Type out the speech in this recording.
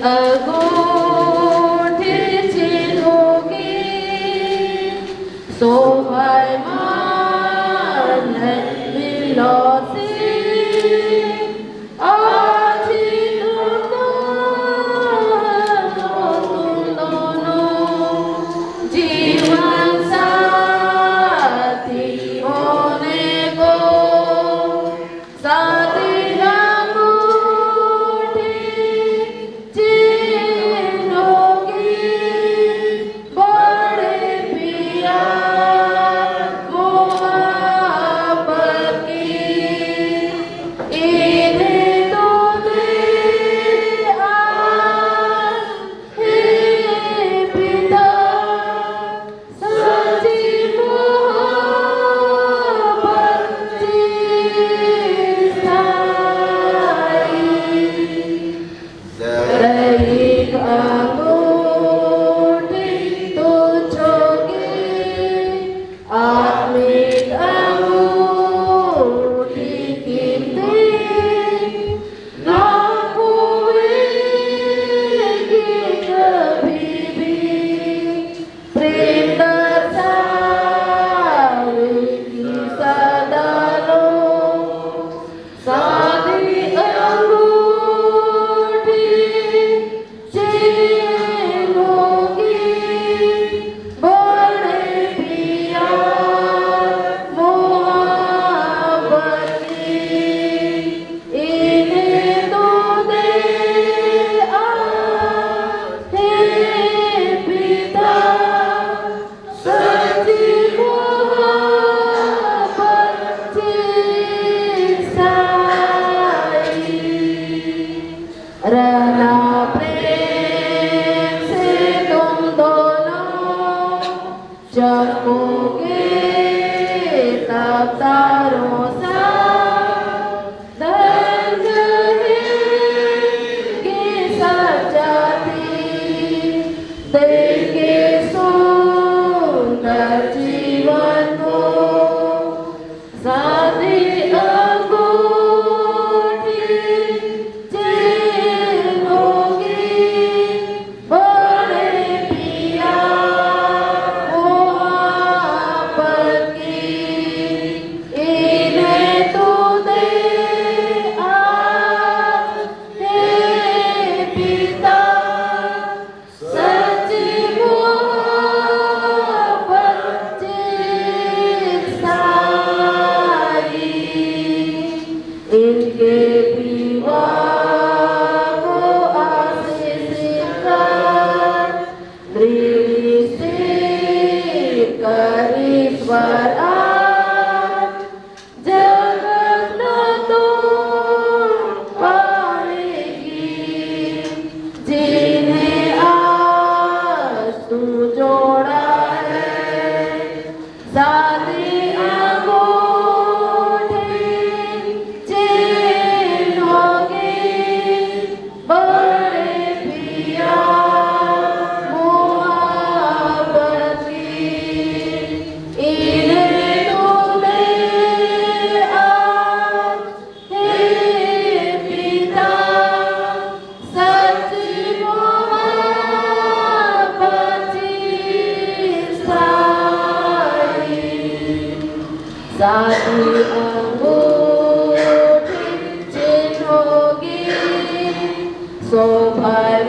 अंगूठी चिन्होगी सो भाई मान मिलोसी आजी तुम दोनों जीवन साथी होने को साथी जगोगे तब तारों सा धरती सजाती देंगे सुंदर जीवन को साथी अंगूठी चिन्होगी बड़े पिया इनके विवाह को आशीषित कर दृष्टि कर ईश्वर आज जगत न तो पाएगी जिन्हें आज तू जोड़ा है साथी साथी अंगूठी चिन्होगी सो भाई